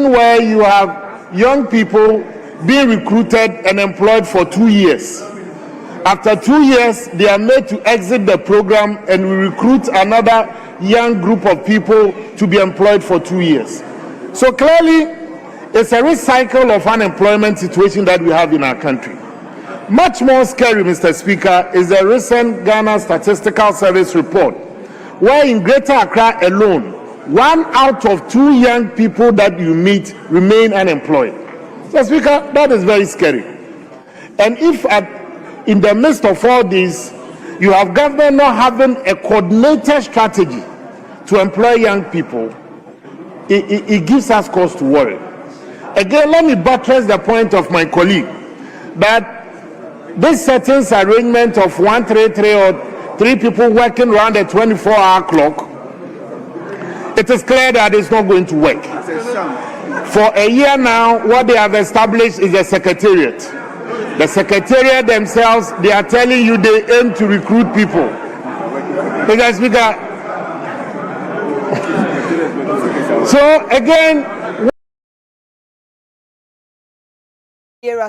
where you have young people being recruited and employed for 2 years. After 2 years, they are made to exit the program and we recruit another young group of people to be employed for 2 years. So clearly, it's a recycle of unemployment situation that we have in our country. Much more scary, Mr. Speaker, is the recent Ghana Statistical Service report, where in Greater Accra alone, 1 out of 2 young people that you meet remain unemployed. Mr. Speaker, that is very scary. And if in the midst of all this, you have government not having a coordinated strategy to employ young people, it gives us cause to worry. Again, let me buttress the point of my colleague that this settings arrangement of 133 or 3 people working around a 24-hour clock, it is clear that it's not going to work. For a year now, what they have established is a secretariat. The secretariat themselves, they are telling you they aim to recruit people. Mr. Speaker, so again, Yeah,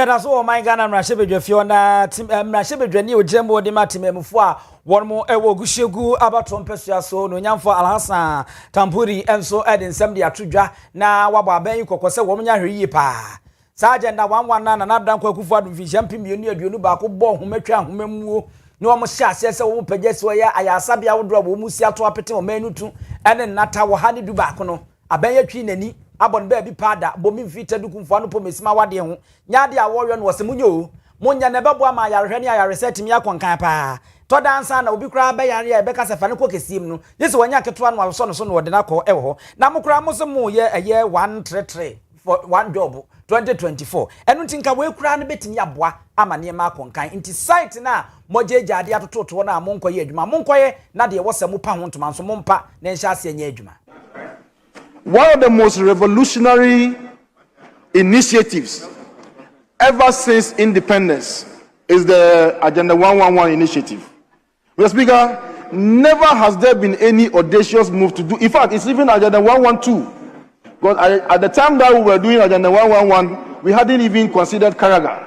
that's all my Ghana Mrashebe Fiona, Mrashebe New Jembo de Matimefua, one more Ewo Gushegu, about Trompesia, so no yam for Alhassa, Tampuri, and so adding some dia Truja, now Wababe, Kokose, woman Yipa. Sergeant, that one and another Kufa, Vision, near Dunubaco, born who met whom no almost says, so Pejeswaya, Ayasabia would drop Musia to a petit menutu, and then Natawa Hani Dubacono, a bayer chineni. Abon baby pada bomi mfite duku mfano po mesima wade ho nyade a warrior no wasemunyo monya ne bebo ama ya rehwe ne ya reset mi akonkan pa to dansa na obi kura be yare e be kasa fa ne ko kesim no yesi wanya keto anu so no wode na ko ewo na mokura mo mo ye eye 133 for one job 2024 enu tinka we kura ne betimi aboa ama ne ma akonkan inti site na moje jade atototo na monkoye adwuma monkoye na de wosem pa ho ntoma so mompa na nhya ase anya adwuma. One of the most revolutionary initiatives ever since independence is the Agenda 111 initiative. Mr. Speaker, never has there been any audacious move to do. In fact, it's even Agenda 112. Because at the time that we were doing Agenda 111, we hadn't even considered Karaga.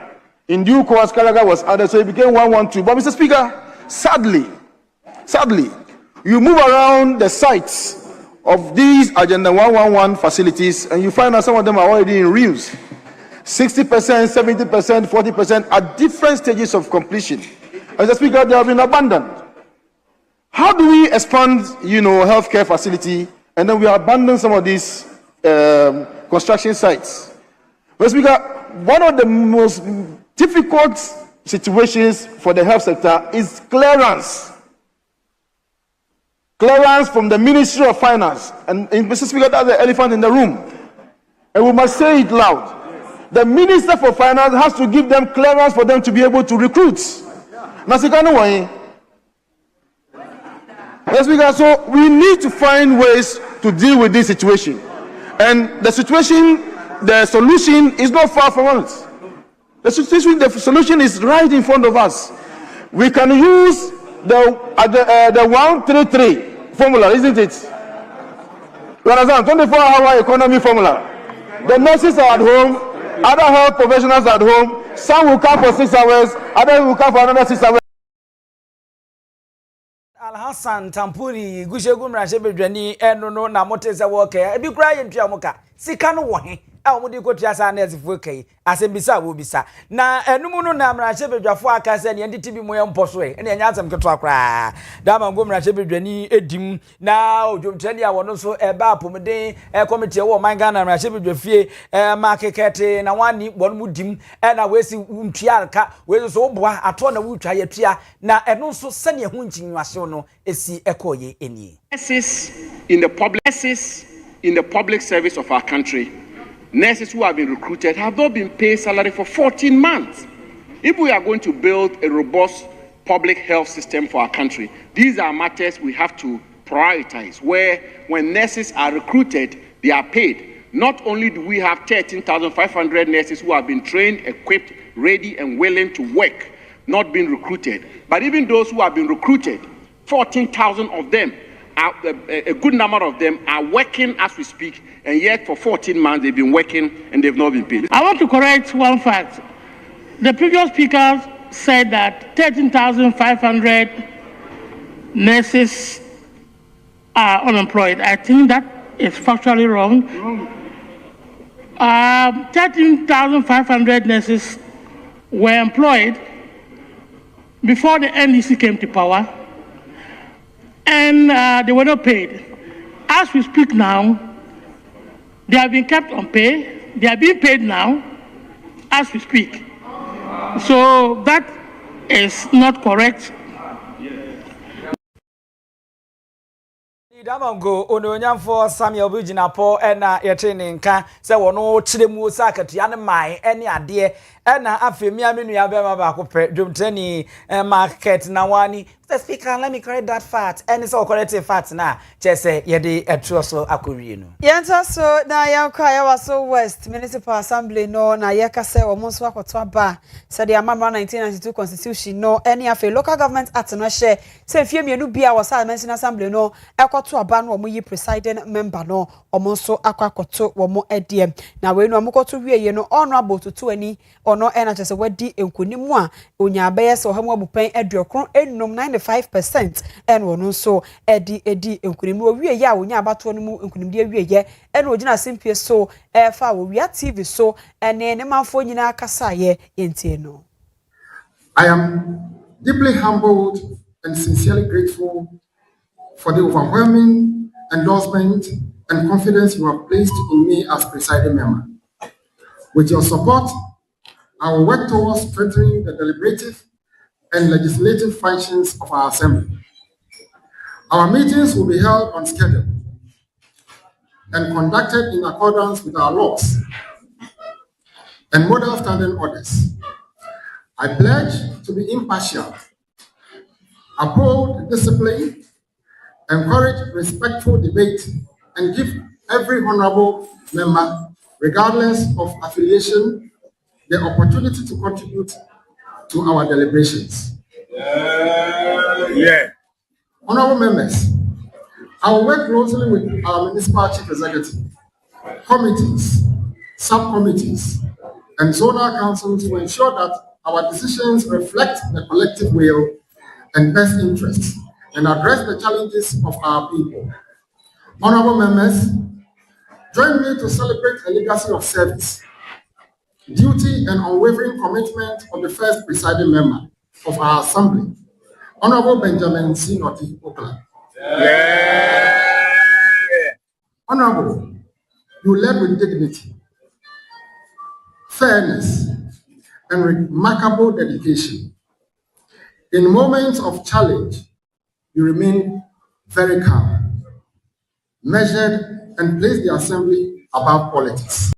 In due course, Karaga was added, so it became 112. But Mr. Speaker, sadly, you move around the sites of these Agenda 111 facilities, and you find out some of them are already in reels. 60%, 70%, 40% at different stages of completion. As the Speaker, they have been abandoned. How do we expand, healthcare facility, and then we abandon some of these construction sites? Mr. Speaker, one of the most difficult situations for the health sector is clearance. Clearance from the Ministry of Finance. And Mr. Speaker, that's the elephant in the room. And we must say it loud. The Minister for Finance has to give them clearance for them to be able to recruit. Mr. Speaker, so we need to find ways to deal with this situation. And the solution is not far from us. The solution is right in front of us. We can use the 133 formula, isn't it? You understand? 24-hour economy formula. The nurses are at home, other health professionals are at home. Some will come for 6 hours, others will come for another 6 hours. Alhassan Tampuri Gushegu Mrashebe Dwani eno na moteza woke ebi kura ye ntua moka sika no wo he a omudi kotua sa na ezifo kai asembisa wo bisa na enumu no na Mrashebe Dwafo aka se ne nditi bi mo ye mposo e ne nya asem keto akra da ma ngo Mrashebe Dwani edim na odwomtani a wono so eba apomden committee wo man Ghana Mrashebe Dwafie ma kekete na wani bono mu dim na wesi ntua aka wesi so boa ato na wutwa ye tua na eno so se ne hu nkinwase no esi ekoye eni. Nurses in the public service of our country, nurses who have been recruited have not been paid salary for 14 months. If we are going to build a robust public health system for our country, these are matters we have to prioritize, where when nurses are recruited, they are paid. Not only do we have 13,500 nurses who have been trained, equipped, ready and willing to work, not being recruited, but even those who have been recruited, 14,000 of them, a good number of them are working as we speak, and yet for 14 months they've been working and they've not been paid. I want to correct one fact. The previous speaker said that 13,500 nurses are unemployed. I think that is factually wrong. 13,500 nurses were employed before the NDC came to power, and they were not paid. As we speak now, they have been kept on pay. They are being paid now as we speak. So that is not correct. Damango ononyamfo Samuel Bujinapo ena yetene nka se wono chiremu sakatua ne mai ene ade ena afemi amenu ya bema ba kopɛ dwomtani market na wani. Mr. Speaker, let me correct that fact. Any so corrective fact na chese yede etro so akowie no. Yenta so na yanka ya waso West Municipal Assembly no na yeka se omo so akoto aba se the amendment 1992 constitution no any afa local government act no hye se fie mienu bia wasa mention assembly no ekoto aba no omo yi presiding member no omo so akwakoto omo edie na we no omo koto wieye no honorable tutu ani ono ena chese wadi enkonimu a onya abaye se ohamu abupan aduokron enum 95% and wono so edi enkunimu wieye a onya abato no mu enkunimde wieye ena ogina simpie so fa wo wia TV so ene ne manfo nyina kasaye yentie no. I am deeply humbled and sincerely grateful for the overwhelming endorsement and confidence you have placed in me as presiding member. With your support, I will work towards strengthening the deliberative and legislative functions of our assembly. Our meetings will be held on schedule and conducted in accordance with our laws and model standing orders. I pledge to be impartial, uphold discipline, encourage respectful debate, and give every honorable member, regardless of affiliation, the opportunity to contribute to our deliberations. Honorable members, I will work closely with our municipal chief executive, committees, subcommittees, and zonal councils to ensure that our decisions reflect the collective will and best interests and address the challenges of our people. Honorable members, join me to celebrate a legacy of service, duty, and unwavering commitment of the first presiding member of our assembly, Honorable Benjamin C. Noti Okla. Honorable, you led with dignity, fairness, and remarkable dedication. In moments of challenge, you remain very calm, measured, and place the assembly above politics.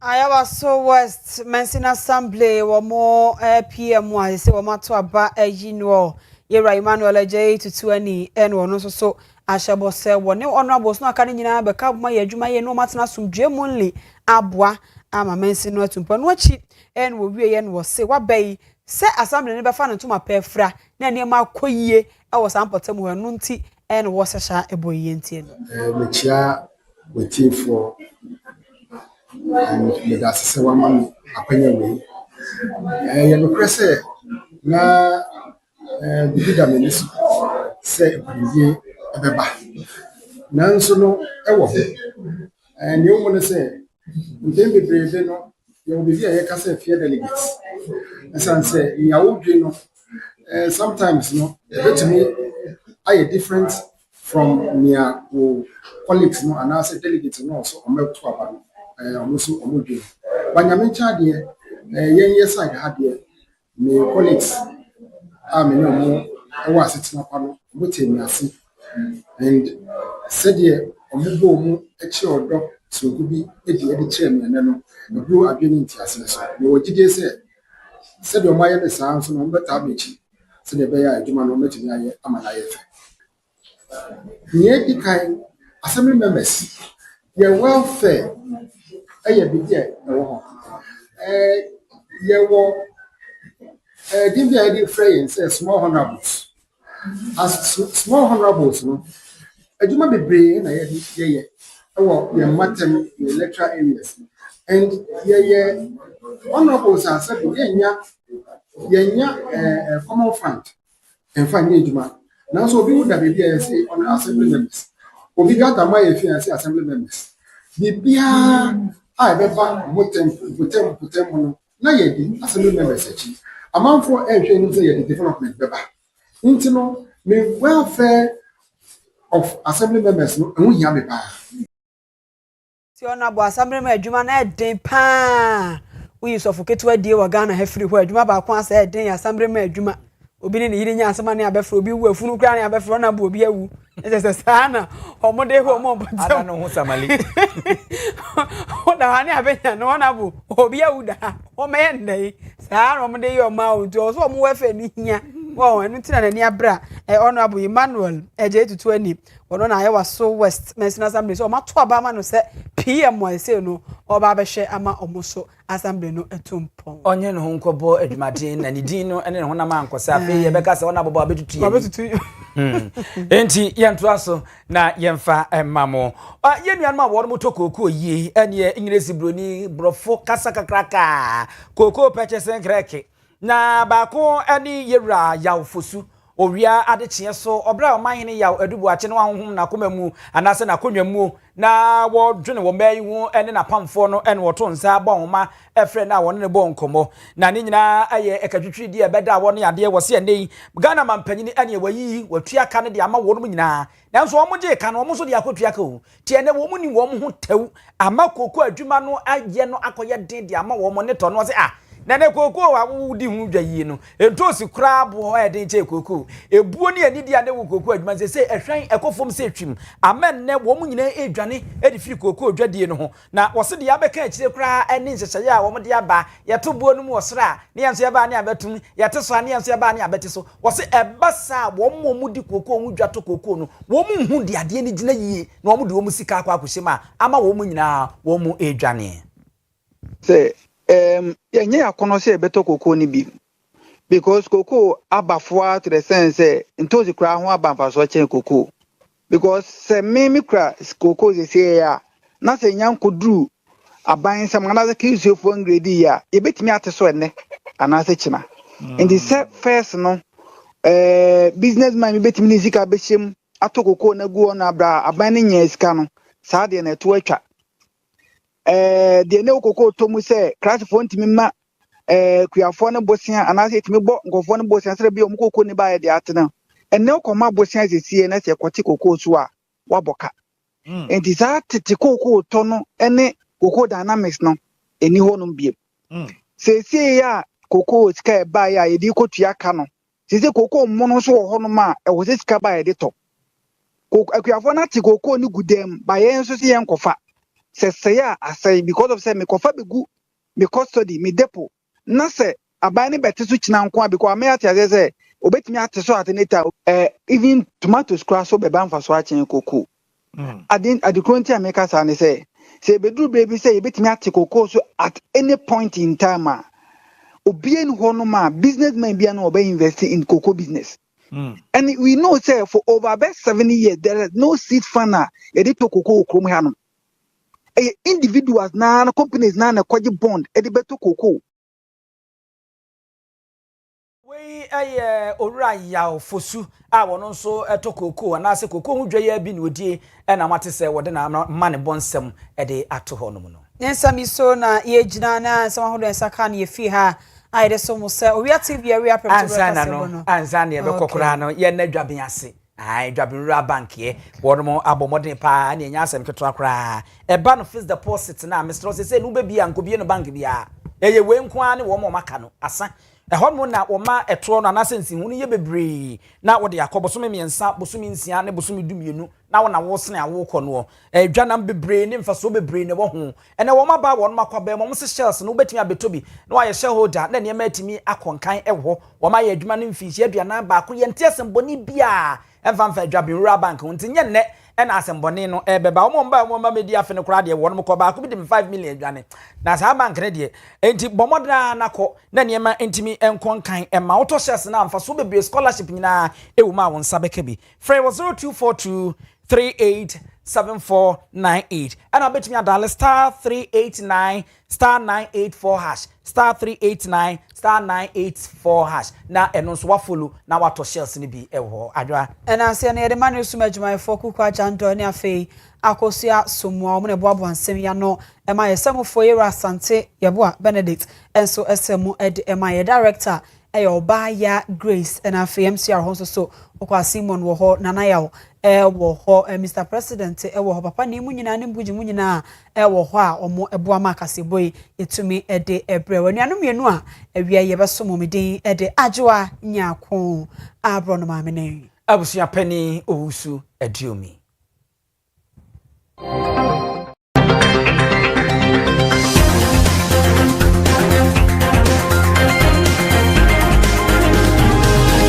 Ayawa so West Mention Assembly wo mo PM wa se wo mato aba ayino Yera Emmanuel J to 20 and no so ahyebo se wo ne honorable no aka nyina be ka boma ye adwuma ye no matena sumdwe munli aboa ama mention no atumpa no achi en wo wie ye no wo se wabai se assembly ne be fa no tuma pefra na ne ma koyie e wo sampotam ho no nti en wo se sha eboyie ntie no mechia wetifo and the say woman apanya we you no krese na bibida menis say bibie ebeba nanso no ewo and you want to say ntem bebrebe no you be here ka say fear delegates and say yawo dwe no sometimes no betimi are different from near colleagues no and as delegates no so ometo aba almost omudwe banyamencha de yen side ha de me colleagues me no mo e wa setina kwa no mutemi ase and said ye omubo mu echi odo so gubi edi kire me no no adwene nti ase so me wogide said o maye ne saa so no mbeta abechi said e be ya adwuma no metumi aye amana ye fe ye dikai assembly members your welfare eye bidi e wo ye wo give you idea friends say small honorables as small honorables no aduma bebre na ye wo ye matem electoral areas and ye honorables are said ye nya common fund and fund aduma now so obi would have be say on assembly members obi got am my say assembly members bibia a beba motem no na ye di assembly members achi amanfo ehwe ni say ye development beba nti no me welfare of assembly members no ehun hia me pa ti ona bo assembly member adwuma na eden pa we use of ketewa die wa Ghana ha free ho adwuma ba ko asa eden assembly member adwuma obi ni yiri nya asema ne abefro obi wu afunu kra ne abefro na bo obi awu ese sana omode ho mo botem ana no hu samali ona hani abenya no na bo obi awu da o me ndai sana omode yo ma o to so mo wefe ni hia wo enu tina na ni abra ono abu Emmanuel eje tutu ani ono na ayewa so west Mercy assembly so ma to aba ma no se PM wa se no oba be hwe ama omoso assembly no etumpon onye no nkobo adwumaden na ni din no ene ho na ma nkosa afi ye beka se ona bobo abetutu enti yento aso na yemfa emamo yenuan ma wo mo to kokoo yie ene English broni brofo kasa kakraka kokoo purchasing kreke na baako ene yewra yawfosu owia adechie so obra omahene yaw adubu ache no ahonhom na komamu anase na konwamu na wo dwene wo mai hu ene na pamfo no ene wo to nsa ba homa efre na won ne bo nkomo na ne nyina aye ekatwitwi di ebeda wo ne ade wo se ene Ghana mampanyini ene wayi watua ka ne de ama wo no nyina nanso wo moje ka no wo so de akotua ka o tie ne wo mu ni wo mu ho tew ama koko adwuma no aye no akoye den de ama wo mo ne to no se nane koko wa wudi hu dwayi no entosi kra bo e den che koko ebuo ni ani dia ne wo koko adwuma se ehwan ekofom se twim amen ne wo mu nyina edwane edi firi koko odwadie no ho na wo se de abeka akire kra eni nhyehyeye a wo de aba yeto buo no mu osra ne yanso yaba ne abetum yete so ne yanso yaba ne abete so wo se ebasa wo mu di koko mu dwato koko no wo mu hu de ade ni gina yie na wo mu de wo mu sika akwa akohyema ama wo mu nyina wo mu edwane se yenye yakono se beto koko ni bi because koko abafua to the sense ntozi kra ho abamfa so chen koko because se me kra koko se ya na se nyankoduru aban se mana se kisofo ngredi ya ebetimi ateso enne ana se china in the first no businessman ebetimi ni sika bechem ato koko na guo na abra aban ne nya sika no saa de na to atwa de ne okoko to mu se class phone timi ma kuafo ne bosia anase timi bo ngofo ne bosia sere bi omukoko ne ba ye de atena enne okoma bosia sesie na se kwoti koko so a waboka enti za tete koko to no ene koko dynamics no eni ho no biem sesie ya koko sika e ba ya ye di kotua ka no sese koko mo no so ho no ma e wo sika ba ye de to koko kuafo na te koko ni gudem ba ye nso se ye nkofa say I say because of say me kofa begu me custody me depot na say abani beti so china nko because me ati say obetimi ate so ateneta even tomatoes crash so be ban fa so achen koko adikronti ameka sa ne say bedru baby say obetimi ate koko so at any point in time obien ho no ma businessman bia no obe invest in cocoa business and we know say for over about 70 years there is no seed funner edito cocoa krom hanom individuals na companies na kwaji bond edibeto koko we owura yaw fosu a wono nso eto koko na se koko hu dwa ya bi na odie na mate se wode na mane bonsem ede ato ho no no nsami so na ye gina na nsama hodo ensaka na ye fi ha ayede so mo se Owia TV area prepare ansa na ye be kokora no ye na dwaben ase dwabinura bank ye wono abomodin pa na enya asem keto akra eba no fixed deposit na Mr. say no be bia nkobie no bank bia eye we nko ane wo mo maka no asa ehom na wo ma etro no anasensi hu no ye bebre na wo de yakobosome miensa bosome nsia ne bosome dumienu na wo na wo sene awo kɔ no dwa nam bebre ne mfa so bebre ne wo ho ene wo ma ba wo no makwaba mo se shells no betimi abetobi na wa ye shareholder na ne ma atimi akonkan ewo wo ma ye adwuma no mfishi aduana ba ko ye ntiasem boni bia emfa dwabinura bank nti nye ne ena asembone no ebeba wo mba media afi ne kora de wo no ba ko bi de 5 million dwane na sa bank ne de enti bomodra na ko na ne ma entimi enkonkan ema auto shares na amfa so bebre scholarship nyina ewu ma won sabeka bi free 0242 387498 and I bet me a dial star 389 star 984 hash star 389 star 984 hash na eno so wa follow na wa to shells ni bi ewo adwa and I say na the man usuma juma for kuku aja ndo ni afei akosia somua omo ne boabo ansem ya no ema yesemfo yera asante yeboa Benedict enso esemu ed ema ye director oba ya Grace and FMCR ho so okwa Simon wo ho nana yawo wo ho Mr President wo ho papa ni mu nyina ne buji mu nyina wo ho a omo eboa ma kaseboy etumi ede ebre wanuanu mienu a awia ye beso momedin ede ajoa nyako abro no ma mene abusua pani owusu ediomi